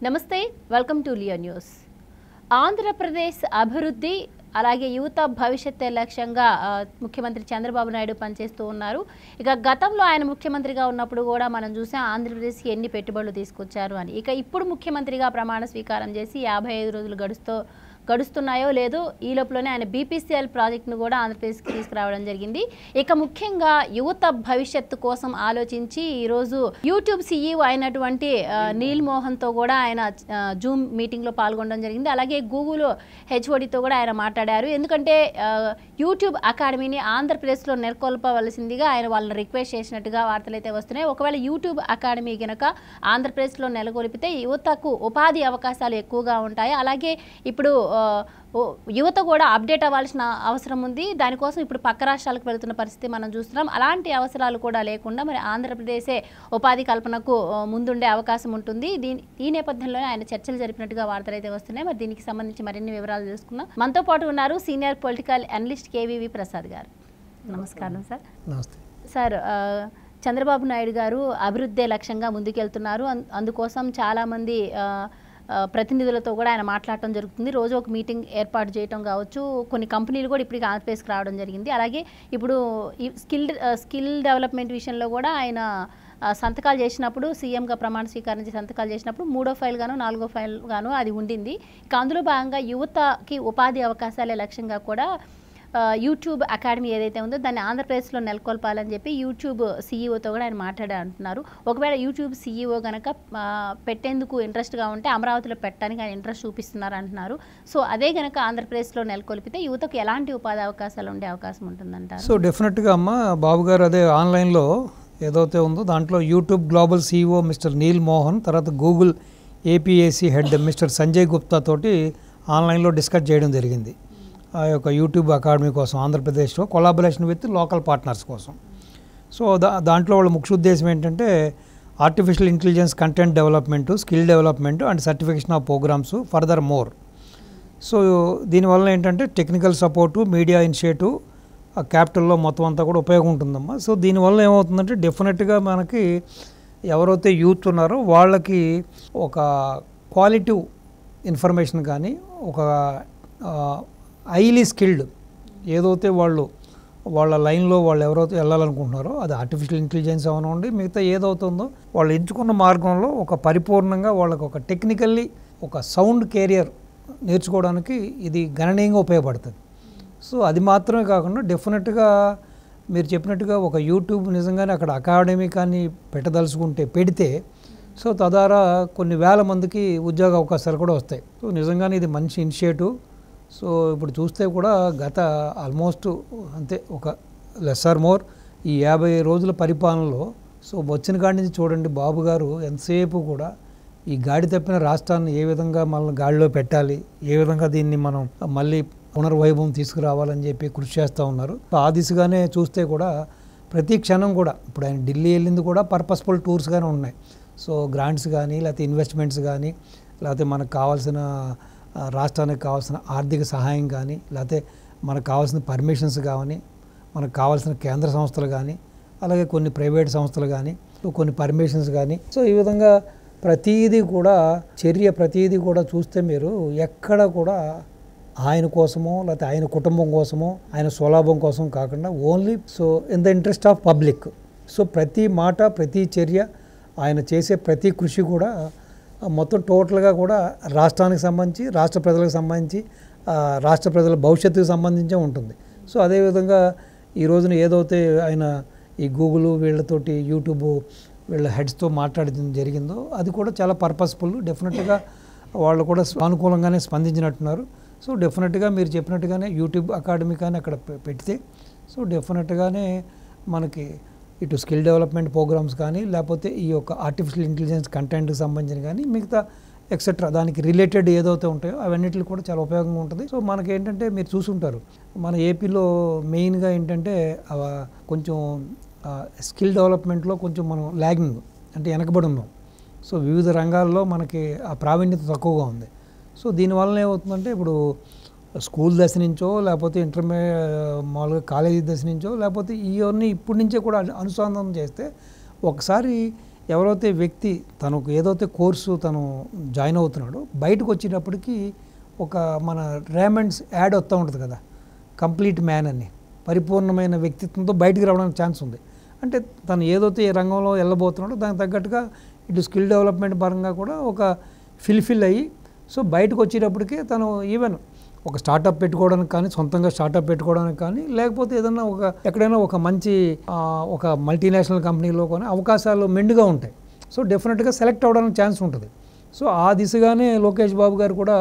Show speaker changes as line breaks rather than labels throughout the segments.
నమస్తే welcome to Leo news. Andhra Pradesh అభివృద్ధి అలాగే యువత భవిష్యత్తు లక్ష్యంగా ముఖ్యమంత్రి చంద్రబాబు నాయుడు పనిచేస్తూ ఉన్నారు. ఇక గతంలో ఆయన ముఖ్యమంత్రిగా ఉన్నప్పుడు కూడా మనం చూసాం ఆంధ్రప్రదేశ్కి ఎన్ని పెట్టుబడులు తీసుకొచ్చారు అని. ఇక ఇప్పుడు ముఖ్యమంత్రిగా ప్రమాణ స్వీకారం చేసి 55 రోజులు గడుస్తున్నాయో లేదో ఈ లోపలనే ఆయన బీపీసీఎల్ ప్రాజెక్టును కూడా ఆంధ్రప్రదేశ్కి తీసుకురావడం జరిగింది. ఇక ముఖ్యంగా యువత భవిష్యత్తు కోసం ఆలోచించి ఈరోజు యూట్యూబ్ సీఈఓ అయినటువంటి నీల్ మోహన్తో కూడా ఆయన జూమ్ మీటింగ్లో పాల్గొనడం జరిగింది. అలాగే గూగుల్ హెచ్ఓడితో కూడా ఆయన మాట్లాడారు. ఎందుకంటే యూట్యూబ్ అకాడమీని ఆంధ్రప్రదేశ్లో నెలకొల్పవలసిందిగా ఆయన వాళ్ళని రిక్వెస్ట్ చేసినట్టుగా వార్తలు అయితే వస్తున్నాయి. ఒకవేళ యూట్యూబ్ అకాడమీ కనుక ఆంధ్రప్రదేశ్లో నెలకొల్పితే యువతకు ఉపాధి అవకాశాలు ఎక్కువగా ఉంటాయి. అలాగే ఇప్పుడు యువత కూడా అప్డేట్ అవ్వాల్సిన అవసరం ఉంది. దానికోసం ఇప్పుడు పక్క రాష్ట్రాలకు వెళుతున్న పరిస్థితి మనం చూస్తున్నాం. అలాంటి అవసరాలు కూడా లేకుండా మరి ఆంధ్రప్రదేశే ఉపాధి కల్పనకు ముందుండే అవకాశం ఉంటుంది. ఈ నేపథ్యంలోనే ఆయన చర్చలు జరిపినట్టుగా వార్తలు అయితే వస్తున్నాయి. మరి దీనికి సంబంధించి మరిన్ని వివరాలు తెలుసుకుందాం. మనతో పాటు ఉన్నారు senior political analyst KVV Prasad గారు. నమస్కారం సార్.
నమస్తే
సార్. చంద్రబాబు నాయుడు గారు అభివృద్ధి లక్ష్యంగా ముందుకెళ్తున్నారు. అందుకోసం చాలామంది ప్రతినిధులతో కూడా ఆయన మాట్లాడటం జరుగుతుంది. రోజు ఒక మీటింగ్ ఏర్పాటు చేయడం కావచ్చు. కొన్ని కంపెనీలు కూడా ఇప్పటికి ఆంధ్రప్రదేశ్కి రావడం జరిగింది. అలాగే ఇప్పుడు ఈ స్కిల్ డెవలప్మెంట్ విషయంలో కూడా ఆయన సంతకాలు చేసినప్పుడు సీఎంగా ప్రమాణ స్వీకారం చేసి సంతకాలు చేసినప్పుడు 3వ ఫైల్ గాను 4వ ఫైల్ గాను అది ఉండింది. ఇక అందులో భాగంగా యువతకి ఉపాధి అవకాశాలే లక్ష్యంగా కూడా యూట్యూబ్ అకాడమీ ఏదైతే ఉందో దాన్ని ఆంధ్రప్రదేశ్లో నెలకొల్పాలని చెప్పి యూట్యూబ్ సీఈఓతో కూడా ఆయన అంటున్నారు. ఒకవేళ యూట్యూబ్ సీఈఓ కనుక పెట్టేందుకు ఇంట్రెస్ట్గా ఉంటే అమరావతిలో పెట్టడానికి ఆయన ఇంట్రెస్ట్ చూపిస్తున్నారు అంటున్నారు. సో అదే కనుక ఆంధ్రప్రదేశ్లో నెలకొల్పితే యువతకు ఎలాంటి ఉపాధి అవకాశాలు ఉండే అవకాశం ఉంటుందంటారు?
సో డెఫినెట్గా అమ్మ బాబు గారు అదే ఆన్లైన్లో ఏదైతే ఉందో దాంట్లో YouTube global CEO mister Neal Mohan, తర్వాత Google APAC head mister Sanjay Gupta తోటి ఆన్లైన్లో డిస్కస్ చేయడం జరిగింది. ఆ యొక్క యూట్యూబ్ అకాడమీ కోసం ఆంధ్రప్రదేశ్లో కొలాబరేషన్ విత్ లోకల్ పార్ట్నర్స్ కోసం. సో దాంట్లో వాళ్ళ ముఖ్య ఉద్దేశం ఏంటంటే artificial intelligence content development, skill development and certification of programs furthermore. So దీనివల్ల ఏంటంటే టెక్నికల్ సపోర్టు, మీడియా ఇనిషియేటివ్, క్యాపిటల్లో మొత్తం అంతా కూడా ఉపయోగం ఉంటుందమ్మా. సో దీనివల్ల ఏమవుతుందంటే డెఫినెట్గా మనకి ఎవరైతే యూత్ ఉన్నారో వాళ్ళకి ఒక క్వాలిటివ్ ఇన్ఫర్మేషన్ కానీ ఒక హైలీ స్కిల్డ్ ఏదైతే వాళ్ళ లైన్లో వాళ్ళు ఎవరైతే వెళ్ళాలనుకుంటున్నారో అది ఆర్టిఫిషియల్ ఇంటెలిజెన్స్ అవనండి మిగతా ఏదవుతుందో వాళ్ళు ఎంచుకున్న మార్గంలో ఒక పరిపూర్ణంగా వాళ్ళకు ఒక టెక్నికల్లీ ఒక సౌండ్ కెరియర్ నేర్చుకోవడానికి ఇది గణనీయంగా ఉపయోగపడుతుంది. సో అది మాత్రమే కాకుండా డెఫినెట్గా మీరు చెప్పినట్టుగా ఒక యూట్యూబ్ నిజంగానే అక్కడ అకాడమీ కానీ పెట్టదలుచుకుంటే పెడితే సో తద్వారా కొన్ని వేల మందికి ఉద్యోగ అవకాశాలు కూడా వస్తాయి. సో నిజంగానే ఇది మంచి ఇనిషియేటివ్. సో ఇప్పుడు చూస్తే కూడా గత ఆల్మోస్ట్ అంతే ఒక లెస్ ఆర్ మోర్ ఈ 50 రోజుల పరిపాలనలో సో వచ్చిన కాడి నుంచి చూడండి బాబు గారు ఎంతసేపు కూడా ఈ గాడి తప్పిన రాష్ట్రాన్ని ఏ విధంగా మనల్ని గాడిలో పెట్టాలి, ఏ విధంగా దీన్ని మనం మళ్ళీ పునర్వైభవం తీసుకురావాలని చెప్పి కృషి చేస్తూ ఉన్నారు. ఆ దిశగానే చూస్తే కూడా ప్రతి క్షణం కూడా ఇప్పుడు ఆయన ఢిల్లీ వెళ్ళింది కూడా పర్పస్ఫుల్ టూర్స్గానే ఉన్నాయి. సో గ్రాంట్స్ కానీ లేకపోతే ఇన్వెస్ట్మెంట్స్ కానీ లేకపోతే మనకు కావాల్సిన రాష్ట్రానికి కావాల్సిన ఆర్థిక సహాయం కానీ లేకపోతే మనకు కావాల్సిన పర్మిషన్స్ కానీ మనకు కావాల్సిన కేంద్ర సంస్థలు కానీ అలాగే కొన్ని ప్రైవేట్ సంస్థలు కానీ కొన్ని పర్మిషన్స్ కానీ సో ఈ విధంగా ప్రతీది కూడా ప్రతీది కూడా చూస్తే మీరు ఎక్కడ కూడా ఆయన కోసమో లేకపోతే ఆయన కుటుంబం కోసమో ఆయన స్వలాభం కోసం కాకుండా only so in the interest of public. So ప్రతి మాట ప్రతి చర్య ఆయన చేసే ప్రతి కృషి కూడా మొత్తం టోటల్గా కూడా రాష్ట్రానికి సంబంధించి రాష్ట్ర ప్రజలకు సంబంధించి రాష్ట్ర ప్రజల భవిష్యత్తుకు సంబంధించే ఉంటుంది. సో అదేవిధంగా ఈ రోజున ఏదైతే ఆయన ఈ గూగుల్ వీళ్ళతోటి యూట్యూబ్ వీళ్ళ హెడ్స్తో మాట్లాడడం జరిగిందో అది కూడా చాలా పర్పస్ఫుల్. డెఫినెట్గా వాళ్ళు కూడా అనుకూలంగానే స్పందించినట్టున్నారు. సో డెఫినెట్గా మీరు చెప్పినట్టుగానే యూట్యూబ్ అకాడమీ కానీ అక్కడ పెడితే సో డెఫినెట్గానే మనకి ఇటు స్కిల్ డెవలప్మెంట్ ప్రోగ్రామ్స్ కానీ లేకపోతే ఈ యొక్క ఆర్టిఫిషియల్ ఇంటెలిజెన్స్ కంటెంట్కి సంబంధించిన కానీ మిగతా ఎక్సెట్రా దానికి రిలేటెడ్ ఏదైతే ఉంటాయో అవన్నిటికి కూడా చాలా ఉపయోగంగా ఉంటుంది. సో మనకి ఏంటంటే మీరు చూసుంటారు మన ఏపీలో మెయిన్గా ఏంటంటే కొంచెం స్కిల్ డెవలప్మెంట్లో కొంచెం మనం ల్యాగింగ్ అంటే వెనకబడి ఉన్నాం. సో వివిధ రంగాల్లో మనకి ఆ ప్రావీణ్యత తక్కువగా ఉంది. సో దీనివల్ల ఏమవుతుందంటే ఇప్పుడు స్కూల్ దశ నుంచో లేకపోతే మామూలుగా కాలేజీ దశ నుంచో లేకపోతే ఇవన్నీ ఇప్పటి నుంచే కూడా అనుసంధానం చేస్తే ఒకసారి ఎవరైతే వ్యక్తి తనకు ఏదైతే కోర్సు తను జాయిన్ అవుతున్నాడో బయటకు వచ్చేటప్పటికి ఒక మన రేమండ్స్ యాడ్ వస్తూ ఉంటుంది కదా, కంప్లీట్ మ్యాన్ అని, పరిపూర్ణమైన వ్యక్తిత్వంతో బయటికి రావడానికి ఛాన్స్ ఉంది. అంటే తను ఏదైతే ఏ రంగంలో వెళ్ళబోతున్నాడో దానికి తగ్గట్టుగా ఇటు స్కిల్ డెవలప్మెంట్ పరంగా కూడా ఒక ఫిల్ అయ్యి సో బయటకు వచ్చేటప్పటికే తను ఈవెన్ ఒక స్టార్టప్ పెట్టుకోవడానికి కానీ, సొంతంగా స్టార్టప్ పెట్టుకోవడానికి కానీ, లేకపోతే ఏదైనా ఎక్కడైనా ఒక మంచి ఒక మల్టీనేషనల్ కంపెనీలో కానీ అవకాశాలు మెండుగా ఉంటాయి. సో డెఫినెట్గా సెలెక్ట్ అవ్వడానికి ఛాన్స్ ఉంటుంది. సో ఆ దిశగానే లోకేష్ బాబు గారు కూడా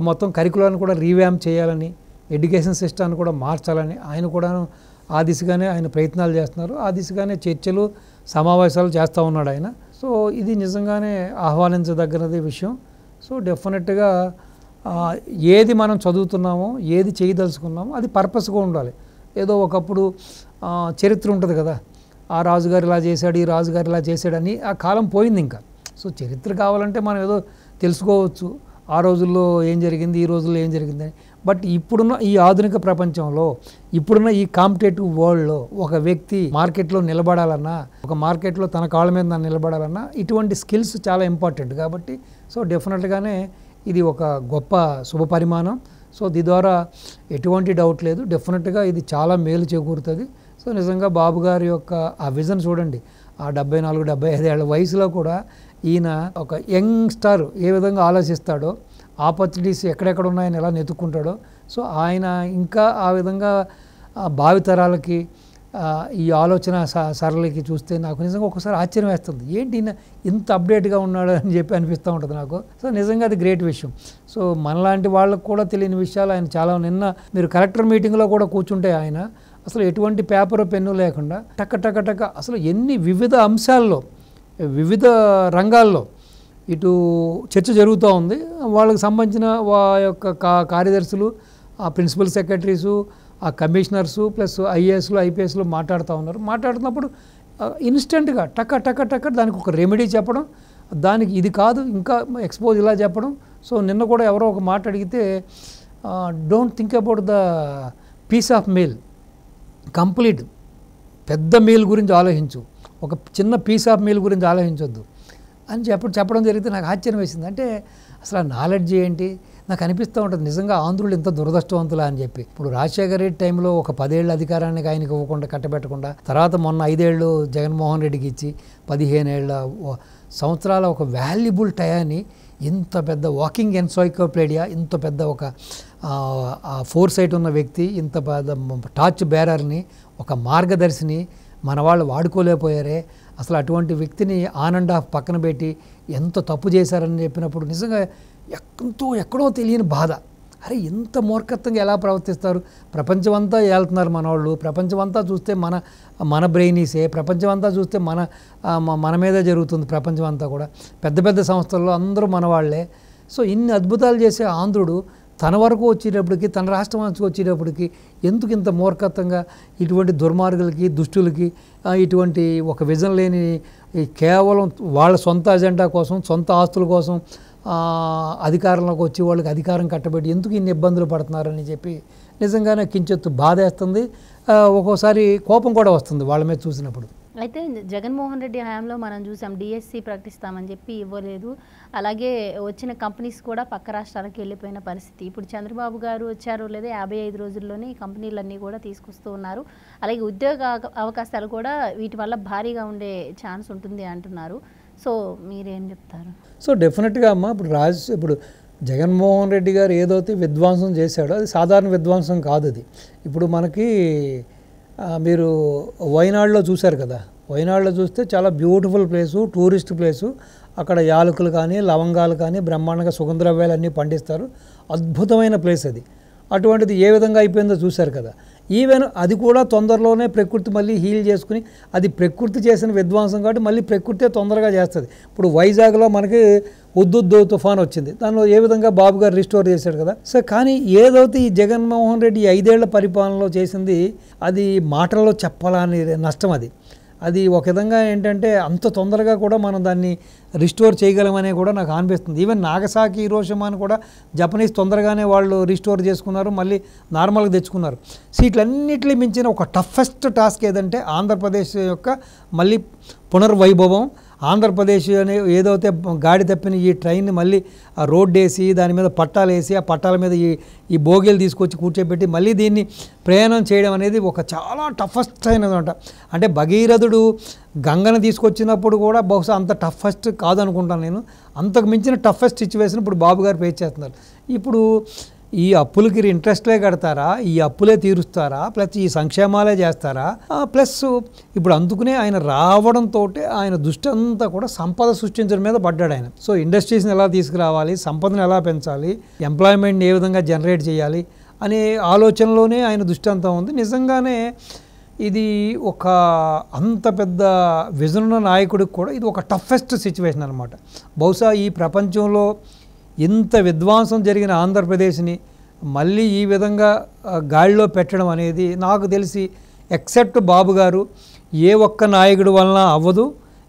మొత్తం కరికులాన్ని కూడా రీవ్యాంప్ చేయాలని, ఎడ్యుకేషన్ సిస్టాన్ని కూడా మార్చాలని ఆయన కూడా ఆ దిశగానే ఆయన ప్రయత్నాలు చేస్తున్నారు. ఆ దిశగానే చర్చలు, సమావేశాలు చేస్తూ ఉన్నాడు ఆయన. సో ఇది నిజంగానే ఆహ్వానించదగినది విషయం. సో డెఫినెట్గా ఏది మనం చదువుతున్నామో, ఏది చేయదలుచుకున్నామో అది పర్పస్గా ఉండాలి. ఏదో ఒకప్పుడు చరిత్ర ఉంటుంది కదా, ఆ రాజుగారు ఇలా చేశాడు, ఈ రాజుగారు ఇలా చేశాడని ఆ కాలం పోయింది ఇంకా. సో చరిత్ర కావాలంటే మనం ఏదో తెలుసుకోవచ్చు, ఆ రోజుల్లో ఏం జరిగింది, ఈ రోజుల్లో ఏం జరిగిందని. బట్ ఇప్పుడున్న ఈ ఆధునిక ప్రపంచంలో, ఇప్పుడున్న ఈ కాంపిటేటివ్ వరల్డ్లో ఒక వ్యక్తి మార్కెట్లో నిలబడాలన్నా, ఒక మార్కెట్లో తన కాళ్ళ మీద నిలబడాలన్నా ఇటువంటి స్కిల్స్ చాలా ఇంపార్టెంట్. కాబట్టి సో డెఫినెట్గానే ఇది ఒక గొప్ప శుభ పరిమాణం. సో దీని ద్వారా ఎటువంటి డౌట్ లేదు, డెఫినెట్గా ఇది చాలా మేలు చేకూరుతుంది. సో నిజంగా బాబు గారి యొక్క ఆ విజన్ చూడండి, ఆ 74-75 ఏళ్ల వయసులో కూడా ఈయన ఒక యంగ్స్టార్ ఏ విధంగా ఆలోచిస్తాడో, ఆపర్చునిటీస్ ఎక్కడెక్కడ ఉన్నాయని ఎలా నెతుక్కుంటాడో, సో ఆయన ఇంకా ఆ విధంగా భావితరాలకి ఈ ఆలోచన సరళికి చూస్తే నాకు నిజంగా ఒకసారి ఆశ్చర్యం వేస్తుంది. ఏంటి ఈయన ఇంత అప్డేట్గా ఉన్నాడు అని చెప్పి అనిపిస్తూ ఉంటుంది నాకు. సో నిజంగా అది గ్రేట్ విషయం. సో మనలాంటి వాళ్ళకు కూడా తెలియని విషయాలు ఆయన చాలా, నిన్న మీరు కలెక్టర్ మీటింగ్లో కూడా కూర్చుంటే ఆయన అసలు ఎటువంటి పేపర్ పెన్ను లేకుండా టక్క అసలు ఎన్ని వివిధ అంశాల్లో, వివిధ రంగాల్లో ఇటు చర్చ జరుగుతూ ఉంది. వాళ్ళకి సంబంధించిన యొక్క కార్యదర్శులు, ఆ ప్రిన్సిపల్ సెక్రటరీసు, ఆ కమిషనర్సు ప్లస్ ఐఏఎస్లు ఐపీఎస్లు మాట్లాడుతూ ఉన్నారు. మాట్లాడుతున్నప్పుడు ఇన్స్టెంట్గా టక్క దానికి ఒక రెమెడీ చెప్పడం, దానికి ఇది కాదు ఇంకా ఎక్స్పోజ్ ఇలా చెప్పడం. సో నిన్న కూడా ఎవరో ఒక మాట అడిగితే, don't think about the piece of meal, complete పెద్ద మీల్ గురించి ఆలోచించు, ఒక చిన్న పీస్ ఆఫ్ మీల్ గురించి ఆలోచించొద్దు అని చెప్పడం జరిగితే నాకు ఆశ్చర్యం వేసింది. అంటే అసలు ఆ నాలెడ్జ్ ఏంటి నాకు అనిపిస్తూ ఉంటుంది. నిజంగా ఆంధ్రులు ఇంత దురదృష్టవంతులా అని చెప్పి. ఇప్పుడు రాజశేఖర రెడ్డి టైంలో ఒక 10 ఏళ్ళ అధికారానికి ఆయనకి ఇవ్వకుండా కట్టబెట్టకుండా, తర్వాత మొన్న 5 ఏళ్ళు జగన్మోహన్ రెడ్డికి ఇచ్చి 15 ఏళ్ళ సంవత్సరాల ఒక వాల్యుబుల్ టయాన్ని ఇంత పెద్ద వాకింగ్ ఎన్సైక్లోపీడియా, ఇంత పెద్ద ఒక ఫోర్ సైట్ ఉన్న వ్యక్తి, ఇంత పెద్ద టార్చ్ బేరర్ని, ఒక మార్గదర్శిని మన వాళ్ళు వాడుకోలేకపోయారే. అసలు అటువంటి వ్యక్తిని ఆన్ అండ్ ఆఫ్ పక్కన పెట్టి ఎంత తప్పు చేశారని చెప్పినప్పుడు నిజంగా ఎక్కడో తెలియని బాధ. అరే ఇంత మూర్ఖత్వంగా ఎలా ప్రవర్తిస్తారు, ప్రపంచమంతా ఏళ్తున్నారు మనవాళ్ళు, ప్రపంచమంతా చూస్తే మన బ్రెయినీసే, ప్రపంచమంతా చూస్తే మన మీదే జరుగుతుంది. ప్రపంచమంతా కూడా పెద్ద పెద్ద సంస్థల్లో అందరూ మనవాళ్లే. సో ఇన్ని అద్భుతాలు చేసే ఆంధ్రుడు తన వరకు వచ్చేటప్పటికి, తన రాష్ట్రం వచ్చేటప్పటికి ఎందుకు ఇంత మూర్ఖత్వంగా ఇటువంటి దుర్మార్గులకి, దుష్టులకి, ఇటువంటి ఒక విజన్ లేని కేవలం వాళ్ళ సొంత అజెండా కోసం, సొంత ఆస్తుల కోసం అధికారంలోకి వచ్చి వాళ్ళకి అధికారం కట్టబెట్టి ఎందుకు ఇన్ని ఇబ్బందులు పడుతున్నారని చెప్పి నిజంగానే కించెత్తు బాధేస్తుంది. ఒక్కోసారి కోపం కూడా వస్తుంది వాళ్ళ మీద చూసినప్పుడు.
అయితే జగన్మోహన్ రెడ్డి హయాంలో మనం చూసాం, డిఎస్సి ప్రకటిస్తామని చెప్పి ఇవ్వలేదు. అలాగే వచ్చిన కంపెనీస్ కూడా పక్క రాష్ట్రాలకు వెళ్ళిపోయిన పరిస్థితి. ఇప్పుడు చంద్రబాబు గారు వచ్చారో లేదో 55 రోజుల్లోనే ఈ కంపెనీలన్నీ కూడా తీసుకొస్తూ ఉన్నారు. అలాగే ఉద్యోగ అవకాశాలు కూడా వీటి వల్ల భారీగా ఉండే ఛాన్స్ ఉంటుంది అంటున్నారు. సో మీరేం చెప్తారు?
సో డెఫినెట్గా అమ్మ, ఇప్పుడు జగన్మోహన్ రెడ్డి గారు ఏదైతే విధ్వంసం చేశాడో అది సాధారణ విధ్వంసం కాదు. అది ఇప్పుడు మనకి మీరు వైనాడులో చూశారు కదా, వైనాడులో చూస్తే చాలా బ్యూటిఫుల్ ప్లేసు, టూరిస్ట్ ప్లేసు. అక్కడ యాలకులు కానీ, లవంగాలు కానీ బ్రహ్మాండంగా సుగంధద్రవ్యాలు అన్నీ పండిస్తారు. అద్భుతమైన ప్లేస్ అది. అటువంటిది ఏ విధంగా అయిపోయిందో చూశారు కదా. ఈవెన్ అది కూడా తొందరలోనే ప్రకృతి మళ్ళీ హీల్ చేసుకుని, అది ప్రకృతి చేసిన విధ్వంసం కాబట్టి మళ్ళీ ప్రకృతే తొందరగా చేస్తుంది. ఇప్పుడు వైజాగ్లో మనకి ఉద్దుద్దు తుఫాన్ వచ్చింది, దానిలో ఏ విధంగా బాబు గారు రిస్టోర్ చేశాడు కదా. సో కానీ ఏదైతే ఈ జగన్మోహన్ రెడ్డి 5 ఏళ్ల పరిపాలనలో చేసింది అది మాటల్లో చెప్పాలని నష్టం. అది ఒక విధంగా ఏంటంటే అంత తొందరగా కూడా మనం దాన్ని రిస్టోర్ చేయగలమనే కూడా నాకు అనిపిస్తుంది. ఈవెన్ నాగసాకి, హీరోషిమాను కూడా జపనీస్ తొందరగానే వాళ్ళు రిస్టోర్ చేసుకున్నారు, మళ్ళీ నార్మల్గా తెచ్చుకున్నారు. సో వీటన్నిటిని మించిన ఒక టఫెస్ట్ టాస్క్ ఏదంటే ఆంధ్రప్రదేశ్ యొక్క మళ్ళీ పునర్వైభవం, ఆంధ్రప్రదేశ్ అనే ఏదైతే గాడి తప్పిన ఈ ట్రైన్ని మళ్ళీ ఆ రోడ్డు వేసి దాని మీద పట్టాలు వేసి ఆ పట్టాల మీద ఈ బోగీలు తీసుకొచ్చి కూర్చోబెట్టి మళ్ళీ దీన్ని ప్రయాణం చేయడం అనేది ఒక చాలా టఫెస్ట్ అయినదంట. అంటే భగీరథుడు గంగను తీసుకొచ్చినప్పుడు కూడా బహుశా అంత టఫెస్ట్ కాదనుకుంటాను నేను. అంతకు మించిన టఫెస్ట్ సిచ్యువేషన్ ఇప్పుడు బాబు గారు ఫేస్ చేస్తున్నారు. ఇప్పుడు ఈ అప్పులకి ఇంట్రెస్ట్లే కడతారా, ఈ అప్పులే తీరుస్తారా, ప్లస్ ఈ సంక్షేమాలే చేస్తారా, ప్లస్ ఇప్పుడు అందుకునే ఆయన రావడంతో ఆయన దృష్టి అంతా కూడా సంపద సృష్టించడం మీద పడ్డాడు ఆయన. సో ఇండస్ట్రీస్ని ఎలా తీసుకురావాలి, సంపదను ఎలా పెంచాలి, ఎంప్లాయ్మెంట్ని ఏ విధంగా జనరేట్ చేయాలి అనే ఆలోచనలోనే ఆయన దృష్టి అంతా ఉంది. నిజంగానే ఇది ఒక అంత పెద్ద విజన్ ఉన్న నాయకుడికి కూడా ఇది ఒక టఫెస్ట్ సిచ్యువేషన్ అనమాట. బహుశా ఈ ప్రపంచంలో ఇంత విధ్వంసం జరిగిన ఆంధ్రప్రదేశ్ని మళ్ళీ ఈ విధంగా గాడిలో పెట్టడం అనేది నాకు తెలిసి ఎక్సెప్ట్ బాబు గారు ఏ ఒక్క నాయకుడి వలన అవ్వదు,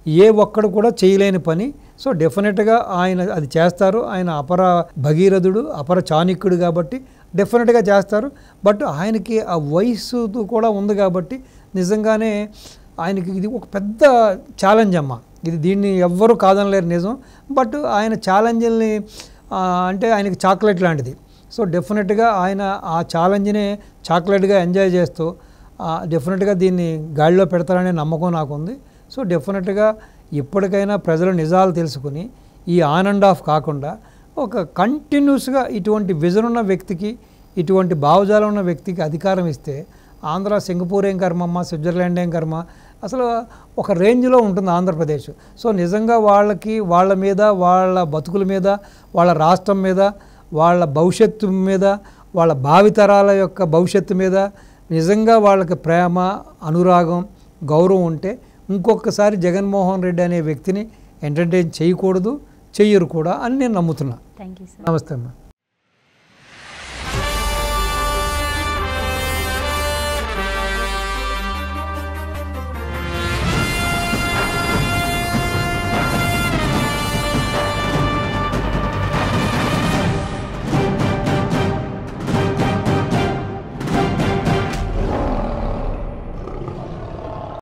ఏ ఒక్కడు కూడా చేయలేని పని. సో డెఫినెట్గా ఆయన అది చేస్తారు. ఆయన అపర భగీరథుడు, అపర చాణక్యుడు కాబట్టి డెఫినెట్గా చేస్తారు. బట్ ఆయనకి ఆ వయసు కూడా ఉంది కాబట్టి నిజంగానే ఆయనకి ఇది ఒక పెద్ద ఛాలెంజ్ అమ్మ. దీన్ని ఎవ్వరూ కాదనలేరు నిజం. బట్ ఆయన ఛాలెంజ్ని అంటే ఆయనకి చాక్లెట్ లాంటిది. సో డెఫినెట్గా ఆయన ఆ ఛాలెంజ్ని చాక్లెట్గా ఎంజాయ్ చేస్తూ డెఫినెట్గా దీన్ని గాడిలో పెడతారనే నమ్మకం నాకు ఉంది. సో డెఫినెట్గా ఇప్పటికైనా ప్రజలు నిజాలు తెలుసుకుని ఈ ఆన్ అండ్ ఆఫ్ కాకుండా ఒక కంటిన్యూస్గా ఇటువంటి విజన్ ఉన్న వ్యక్తికి, ఇటువంటి భావజాలం ఉన్న వ్యక్తికి అధికారం ఇస్తే ఆంధ్ర సింగపూర్ ఏం కర్మమ్మ, స్విట్జర్లాండ్ ఏం కర్మ, అసలు ఒక రేంజ్లో ఉంటుంది ఆంధ్రప్రదేశ్. సో నిజంగా వాళ్ళకి వాళ్ళ మీద, వాళ్ళ బతుకుల మీద, వాళ్ళ రాష్ట్రం మీద, వాళ్ళ భవిష్యత్తు మీద, వాళ్ళ భావితరాల యొక్క భవిష్యత్తు మీద నిజంగా వాళ్ళకి ప్రేమ, అనురాగం, గౌరవం ఉంటే ఇంకొకసారి జగన్మోహన్ రెడ్డి అనే వ్యక్తిని ఎంటర్టైన్ చేయకూడదు, చెయ్యరు కూడా అని నేను నమ్ముతున్నా.
Thank you sir.
నమస్తే అమ్మా.